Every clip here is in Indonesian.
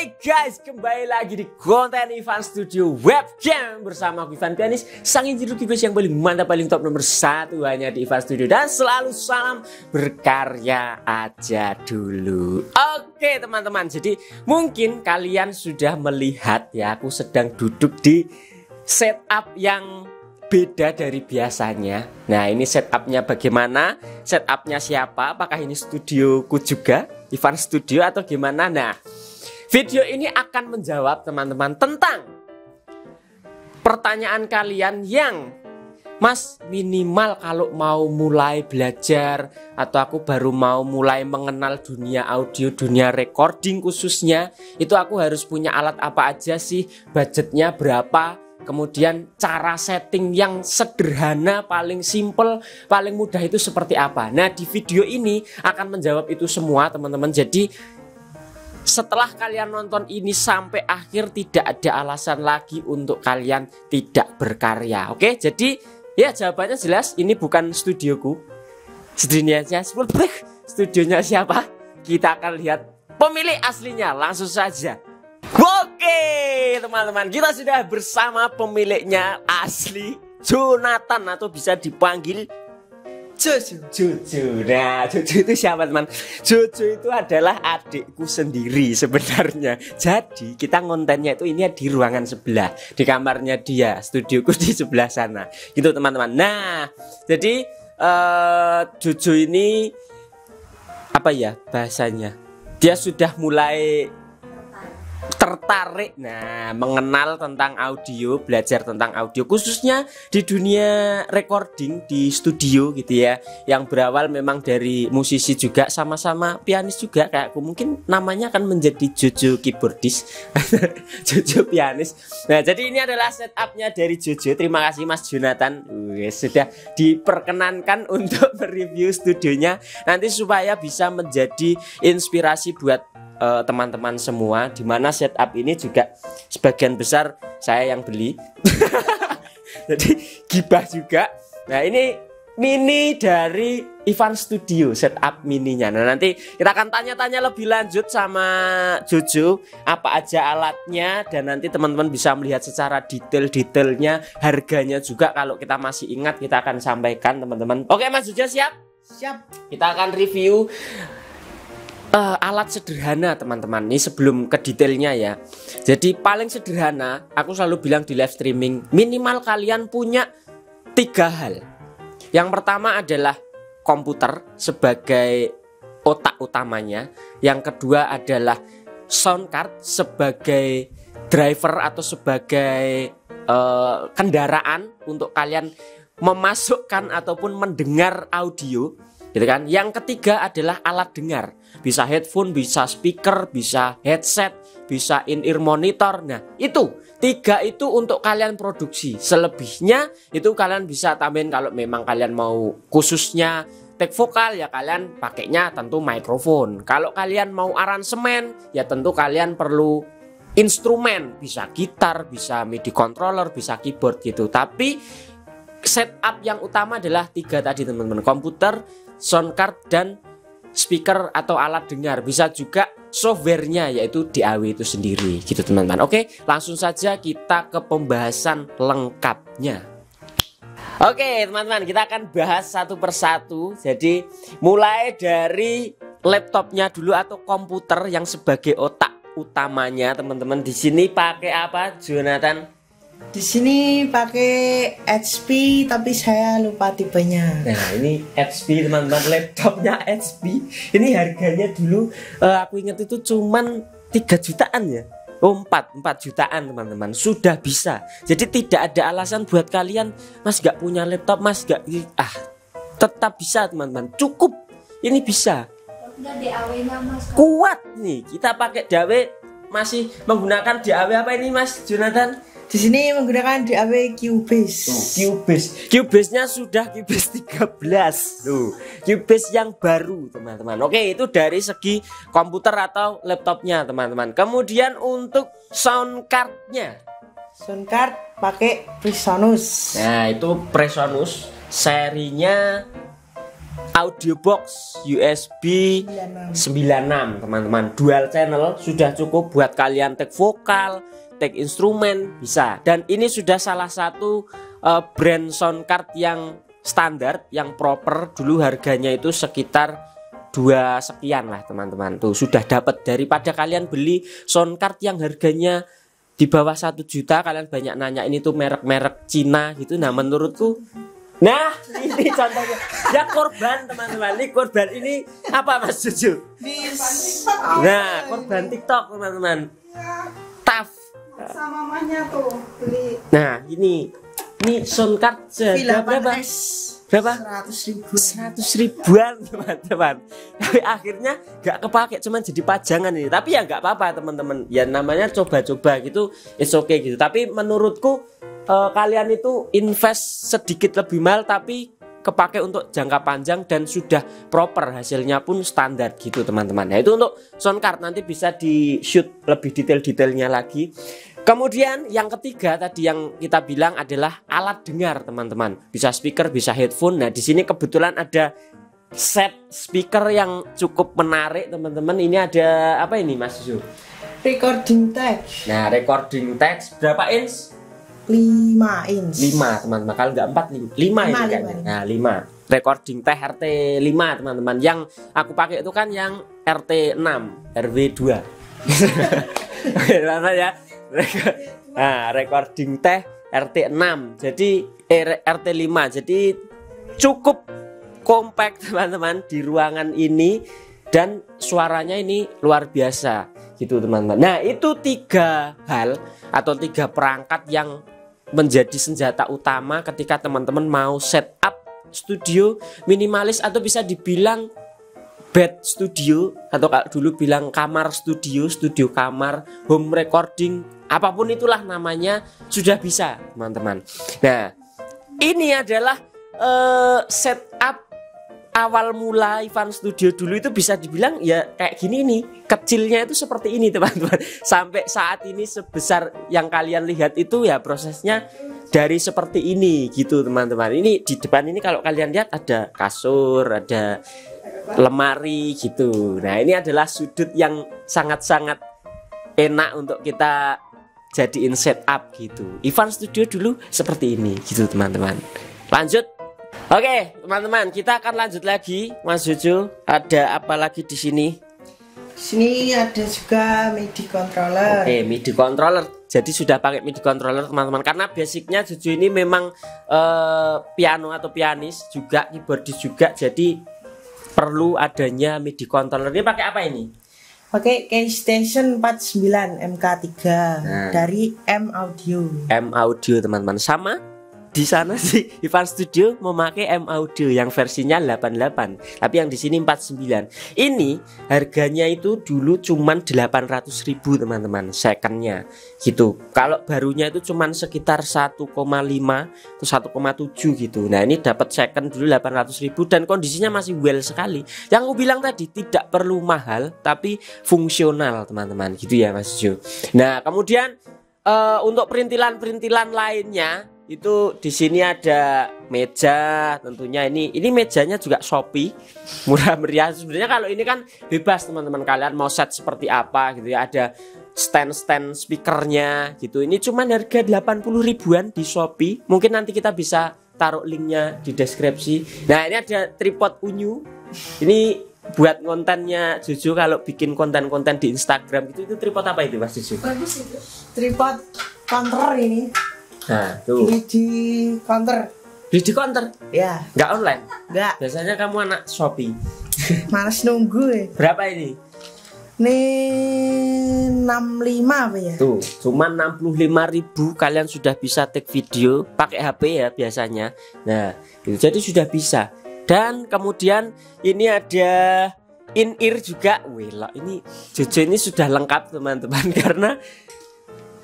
Oke guys, kembali lagi di konten Ivan Studio Webcam bersama aku Ivan Pianis, sang engineer keyboard yang paling mantap, paling top nomor 1 hanya di Ivan Studio. Dan selalu salam berkarya aja dulu. Oke teman-teman, jadi mungkin kalian sudah melihat ya, aku sedang duduk di setup yang beda dari biasanya. Nah, ini setupnya bagaimana? Setupnya siapa? Apakah ini studioku juga, Ivan Studio, atau gimana? Nah, video ini akan menjawab teman-teman tentang pertanyaan kalian yang, Mas, minimal kalau mau mulai belajar atau aku baru mau mulai mengenal dunia audio, dunia recording khususnya, itu aku harus punya alat apa aja sih? Budgetnya berapa? Kemudian cara setting yang sederhana, paling simple, paling mudah itu seperti apa? Nah, di video ini akan menjawab itu semua teman-teman. Jadi setelah kalian nonton ini sampai akhir, tidak ada alasan lagi untuk kalian tidak berkarya. Oke, jadi ya jawabannya jelas, ini bukan studioku. Studionya siapa? Kita akan lihat pemilik aslinya langsung saja. Oke teman-teman, kita sudah bersama pemiliknya asli, Jonathan, atau bisa dipanggil Jojo. Nah, Jojo itu siapa teman? Jojo itu adalah adikku sendiri sebenarnya. Jadi kita kontennya itu ini di ruangan sebelah, di kamarnya dia, studioku di sebelah sana gitu teman-teman. Nah, jadi Jojo ini apa ya bahasanya, dia sudah mulai tertarik mengenal tentang audio, belajar tentang audio khususnya di dunia recording di studio gitu ya, yang berawal memang dari musisi juga, sama-sama pianis juga kayak aku. Mungkin namanya akan menjadi Jojo keyboardist Jojo pianis. Nah, jadi ini adalah setupnya dari Jojo. Terima kasih Mas Jonathan sudah diperkenankan untuk mereview studionya, nanti supaya bisa menjadi inspirasi buat teman-teman semua, dimana setup ini juga sebagian besar saya yang beli. Jadi gibah juga. Nah, ini mini dari Ivan Studio, setup mininya. Nah, nanti kita akan tanya-tanya lebih lanjut sama Jojo apa aja alatnya, dan nanti teman-teman bisa melihat secara detail-detailnya, harganya juga kalau kita masih ingat kita akan sampaikan teman-teman. Oke Mas Jojo, siap? Siap. Kita akan review alat sederhana teman-teman. Ini sebelum ke detailnya ya. Jadi paling sederhana, aku selalu bilang di live streaming, minimal kalian punya 3 hal. Yang pertama adalah komputer sebagai otak utamanya. Yang kedua adalah sound card sebagai driver atau sebagai kendaraan untuk kalian memasukkan ataupun mendengar audio, gitu kan. Yang ketiga adalah alat dengar, bisa headphone, bisa speaker, bisa headset, bisa in-ear monitor. Nah, itu 3 itu untuk kalian produksi. Selebihnya itu kalian bisa tambahin kalau memang kalian mau khususnya take vokal, ya kalian pakainya tentu mikrofon. Kalau kalian mau aransemen, ya tentu kalian perlu instrumen, bisa gitar, bisa MIDI controller, bisa keyboard gitu. Tapi setup yang utama adalah 3 tadi teman-teman: komputer, sound card, dan speaker atau alat dengar. Bisa juga softwarenya, yaitu DAW itu sendiri gitu teman-teman. Oke, langsung saja kita ke pembahasan lengkapnya. Oke teman-teman, kita akan bahas satu persatu. Jadi mulai dari laptopnya dulu atau komputer yang sebagai otak utamanya teman-teman. Di sini pakai apa Jonathan? Di sini pakai HP, tapi saya lupa tipenya. Nah, ini HP teman-teman, laptopnya HP. Ini harganya dulu aku ingat itu cuman 3 jutaan ya. Oh, 4 jutaan teman-teman, sudah bisa. Jadi tidak ada alasan buat kalian, Mas gak punya laptop, Mas gak, tetap bisa teman-teman. Cukup, ini bisa. Kuat nih, kita pakai DAW, masih menggunakan DAW apa ini Mas Jonathan? Di sini menggunakan DAW Cubase. Cubase-nya sudah Cubase 13. Cubase yang baru, teman-teman. Oke, itu dari segi komputer atau laptopnya, teman-teman. Kemudian untuk sound card-nya. Sound card pakai Presonus. Nah, itu Presonus serinya audio box USB 96 teman-teman, dual channel sudah cukup buat kalian take vokal, take instrumen bisa. Dan ini sudah salah satu brand sound card yang standar, yang proper. Dulu harganya itu sekitar 2 sekian lah teman-teman. Tuh sudah dapat, daripada kalian beli sound card yang harganya di bawah 1 juta. Kalian banyak nanya ini tuh merek-merek Cina gitu. Nah menurutku, nah ini contohnya ya, korban teman-teman. Ini korban, ini apa Mas Juju? Nah korban TikTok teman-teman. Taf sama mamanya tuh beli. Nah ini sound card berapa? Berapa? 100 ribuan teman-teman. Tapi akhirnya gak kepake, cuman jadi pajangan ini. Tapi ya gak apa-apa teman-teman. Ya namanya coba-coba gitu, it's okay gitu. Tapi menurutku kalian itu invest sedikit lebih mahal tapi kepake untuk jangka panjang dan sudah proper, hasilnya pun standar gitu teman-teman. Nah itu untuk sound card, nanti bisa di shoot lebih detail-detailnya lagi. Kemudian yang ketiga tadi yang kita bilang adalah alat dengar teman-teman. Bisa speaker, bisa headphone. Nah di sini kebetulan ada set speaker yang cukup menarik teman-teman. Ini ada apa ini Mas Ju? Recording text. Nah recording text berapa inch? 5 inch. 5 teman-teman. Kalau nggak 4, 5 ini kan. Nah 5. Recording teh RT 5 teman-teman. Yang aku pakai itu kan yang RT 6 RW 2. Lama ya. Nah, recording teh RT 6. Jadi RT 5. Jadi cukup compact teman-teman di ruangan ini dan suaranya ini luar biasa gitu teman-teman. Nah, itu 3 hal atau 3 perangkat yang menjadi senjata utama ketika teman-teman mau setup studio minimalis atau bisa dibilang bed studio, atau kalau dulu bilang kamar studio, studio kamar, home recording, apapun itulah namanya sudah bisa teman-teman. Nah ini adalah setup awal mula Ivan Studio dulu itu bisa dibilang ya kayak gini nih, kecilnya itu seperti ini teman-teman. Sampai saat ini sebesar yang kalian lihat itu ya prosesnya dari seperti ini gitu teman-teman. Ini di depan ini kalau kalian lihat ada kasur, ada lemari gitu. Nah ini adalah sudut yang sangat-sangat enak untuk kita jadiin setup gitu. Ivan Studio dulu seperti ini gitu teman-teman. Lanjut. Oke teman-teman, kita akan lanjut lagi. Mas Jojo, ada apa lagi di sini? Sini ada juga MIDI controller. Oke, MIDI controller. Jadi sudah pakai MIDI controller teman-teman. Karena basicnya Jojo ini memang piano atau pianis juga, keyboardis juga. Jadi perlu adanya MIDI controller. Ini pakai apa ini? Pakai Keystation 49 MK3 dari M Audio. M Audio teman-teman. Sama di sana sih Ivan Studio memakai M Audio yang versinya 88, tapi yang di sini 49. Ini harganya itu dulu cuman 800.000 teman-teman, secondnya gitu. Kalau barunya itu cuman sekitar 1,5 atau 1,7 gitu. Nah ini dapat second dulu 800.000 dan kondisinya masih well sekali. Yang aku bilang tadi tidak perlu mahal tapi fungsional teman-teman gitu ya Mas Jo. Nah kemudian untuk perintilan-perintilan lainnya itu di sini ada meja, tentunya ini mejanya juga Shopee, murah meriah. Sebenarnya kalau ini kan bebas teman-teman, kalian mau set seperti apa gitu ya. Ada stand speakernya gitu. Ini cuman harga 80 ribuan di Shopee. Mungkin nanti kita bisa taruh linknya di deskripsi. Nah ini ada tripod unyu. Ini buat kontennya Jojo kalau bikin konten-konten di Instagram gitu. Itu tripod apa itu Mas Jojo? Bagus itu. Tripod counter ini. Nah tuh. Beli di counter. Beli di counter? Ya. Nggak online? Nggak. Biasanya kamu anak Shopee. Males nunggu ya. Berapa ini? Nih 65 apa ya? Tuh, cuma 65.000 kalian sudah bisa take video pakai HP ya biasanya. Nah, itu jadi sudah bisa. Dan kemudian ini ada in-ear juga. Wih, ini Jojo ini sudah lengkap teman-teman karena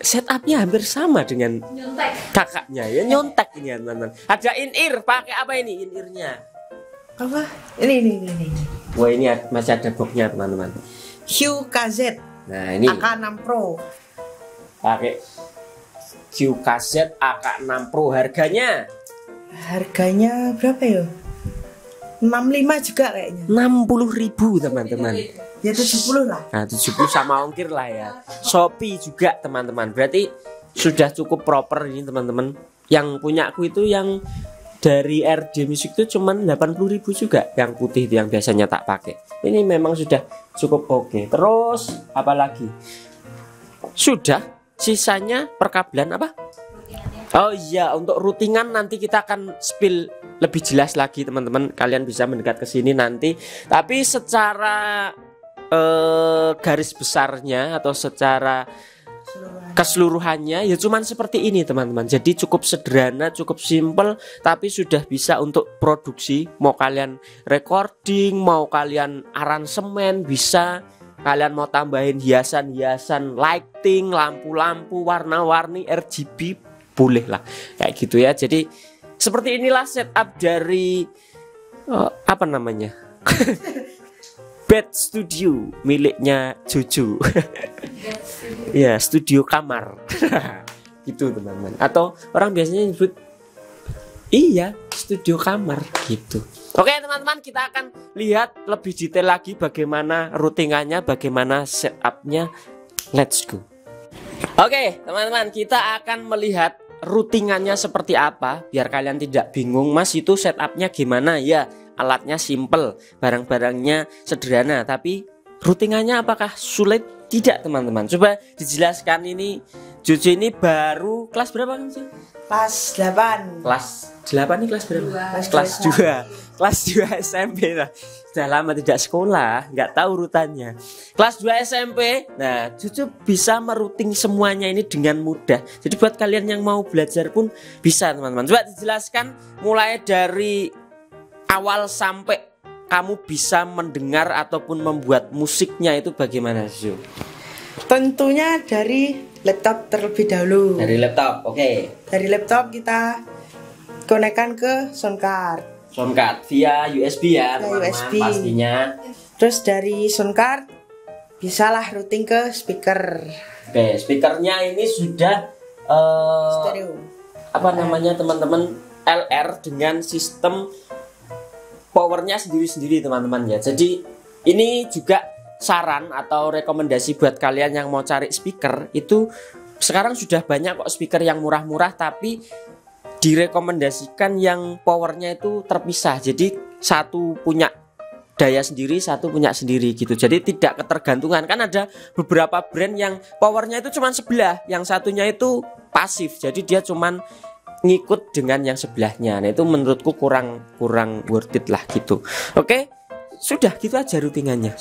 setupnya hampir sama dengan nyontek kakaknya ya, nyontek ini teman-teman. Ada in-ear, pakai apa ini in-earnya? Apa? Ini. Wah, ini masih ada boxnya teman-teman. QKZ. Nah, ini AK6 Pro. pakai QKZ AK6 Pro. Harganya Harganya berapa ya? 65 juga kayaknya. 60.000 teman-teman. Ya 70 lah. Nah 70 sama ongkir lah ya. Shopee juga teman-teman. Berarti sudah cukup proper ini teman-teman. Yang punya aku itu yang dari RD Music itu cuman 80.000 juga. Yang putih itu yang biasanya tak pakai. Ini memang sudah cukup oke. Terus apalagi? Sudah. Sisanya perkabelan apa? Oh iya, untuk routingan nanti kita akan spill lebih jelas lagi teman-teman. Kalian bisa mendekat ke sini nanti. Tapi secara garis besarnya atau secara keseluruhannya ya cuman seperti ini teman-teman. Jadi cukup sederhana, cukup simple, tapi sudah bisa untuk produksi. Mau kalian recording, mau kalian aransemen bisa. Kalian mau tambahin hiasan-hiasan, lighting, lampu-lampu, warna-warni, RGB, boleh lah kayak gitu ya. Jadi seperti inilah setup dari apa namanya bed studio miliknya Jojo. Ya, studio kamar. Gitu teman-teman. Atau orang biasanya nyebut iya studio kamar gitu. Oke teman-teman, kita akan lihat lebih detail lagi bagaimana routingannya, bagaimana setupnya. Let's go. Oke teman-teman, kita akan melihat routingannya seperti apa biar kalian tidak bingung. Mas itu setupnya gimana ya? Alatnya simple, barang-barangnya sederhana, tapi routingannya apakah sulit? Tidak teman-teman. Coba dijelaskan ini. Jojo ini baru kelas berapa kan sih? Kelas 8. Kelas 8 ini kelas berapa? Kelas 2. Kelas 2 SMP lah. Sudah lama tidak sekolah, nggak tahu urutannya. Kelas 2 SMP. Nah, Jojo bisa meruting semuanya ini dengan mudah. Jadi buat kalian yang mau belajar pun bisa teman-teman. Coba dijelaskan mulai dari awal sampai kamu bisa mendengar ataupun membuat musiknya itu bagaimana, Jojo? Tentunya dari laptop terlebih dahulu. Dari laptop, oke. Dari laptop kita konekkan ke soundcard. Soundcard via USB ya, Via teman-teman, USB. pastinya. Terus dari soundcard bisalah routing ke speaker. Oke, speakernya ini sudah Stereo. apa namanya teman-teman, LR dengan sistem powernya sendiri-sendiri teman-teman ya. Jadi ini juga saran atau rekomendasi buat kalian yang mau cari speaker. Itu sekarang sudah banyak kok speaker yang murah-murah, tapi direkomendasikan yang powernya itu terpisah. Jadi satu punya daya sendiri, satu punya sendiri gitu. Jadi tidak ketergantungan. Kan ada beberapa brand yang powernya itu cuma sebelah, yang satunya itu pasif. Jadi dia cuman ngikut dengan yang sebelahnya. Nah itu menurutku kurang worth it lah gitu. Oke, sudah gitu aja routingannya.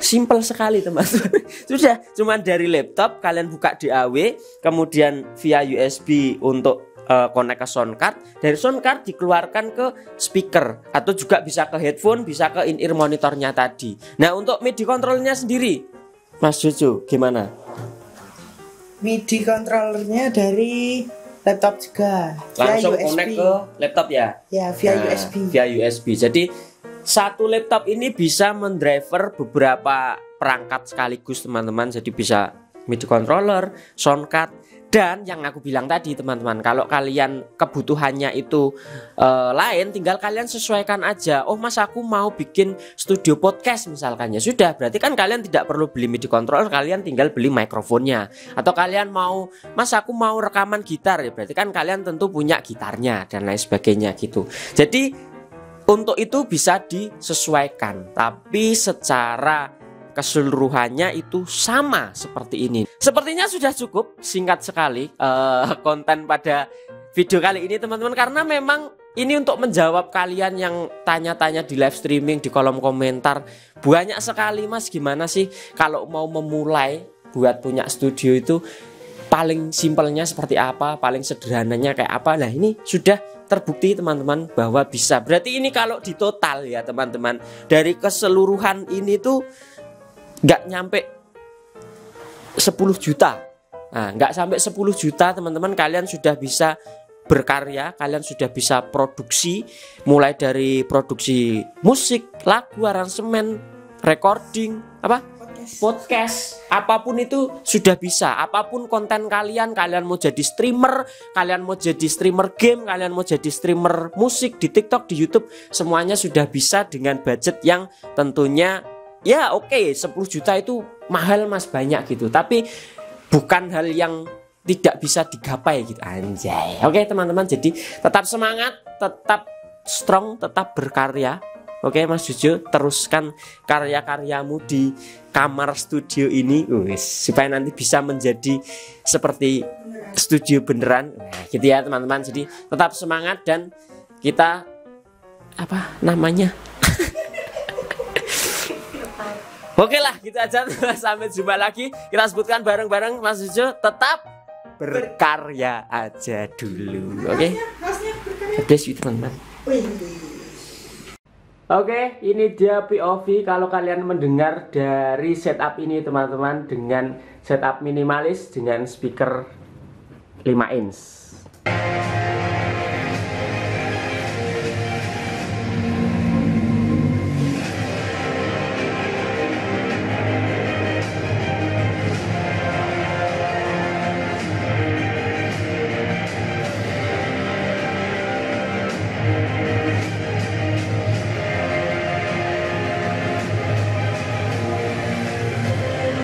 Simple sekali teman-teman. Sudah, cuman dari laptop kalian buka DAW, kemudian via USB untuk connect ke soundcard. Dari soundcard dikeluarkan ke speaker, atau juga bisa ke headphone, bisa ke in-ear monitornya tadi. Nah untuk MIDI controlnya sendiri, Mas Jojo gimana? MIDI controllernya dari laptop juga. Langsung via connect USB. ke laptop ya? Ya, via Nah, USB. Via USB. Jadi satu laptop ini bisa mendriver beberapa perangkat sekaligus teman-teman. Jadi bisa MIDI controller, soundcard, dan yang aku bilang tadi teman-teman, kalau kalian kebutuhannya itu lain, tinggal kalian sesuaikan aja. Oh mas, aku mau bikin studio podcast misalkan, ya sudah, berarti kan kalian tidak perlu beli MIDI controller, kalian tinggal beli mikrofonnya. Atau kalian mau, mas aku mau rekaman gitar, ya berarti kan kalian tentu punya gitarnya dan lain sebagainya gitu. Jadi untuk itu bisa disesuaikan, tapi secara keseluruhannya itu sama seperti ini. Sepertinya sudah cukup singkat sekali konten pada video kali ini teman-teman, karena memang ini untuk menjawab kalian yang tanya-tanya di live streaming, di kolom komentar. Banyak sekali mas, gimana sih kalau mau memulai buat punya studio itu, paling simpelnya seperti apa, paling sederhananya kayak apa. Nah ini sudah terbukti teman-teman bahwa bisa. Berarti ini kalau di total ya teman-teman, dari keseluruhan ini tuh nggak nyampe 10 juta. Nah, nggak sampai 10 juta teman-teman, kalian sudah bisa berkarya, kalian sudah bisa produksi, mulai dari produksi musik, lagu, aransemen, recording, apa? podcast, apapun itu sudah bisa. Apapun konten kalian mau jadi streamer, kalian mau jadi streamer game, kalian mau jadi streamer musik di TikTok, di YouTube, semuanya sudah bisa dengan budget yang tentunya ya oke, 10 juta itu mahal Mas, banyak gitu. Tapi bukan hal yang tidak bisa digapai gitu, anjay. Oke teman-teman, jadi tetap semangat, tetap strong, tetap berkarya. Oke Mas Jojo, teruskan karya-karyamu di kamar studio ini, supaya nanti bisa menjadi seperti studio beneran. Nah, gitu ya teman-teman. Jadi tetap semangat dan kita apa namanya? Oke lah, gitu aja. Sampai jumpa lagi. Kita sebutkan bareng-bareng Mas Jojo, tetap berkarya aja dulu. Oke. Bless you teman-teman. Oke, ini dia POV kalau kalian mendengar dari setup ini teman-teman, dengan setup minimalis dengan speaker 5 inch.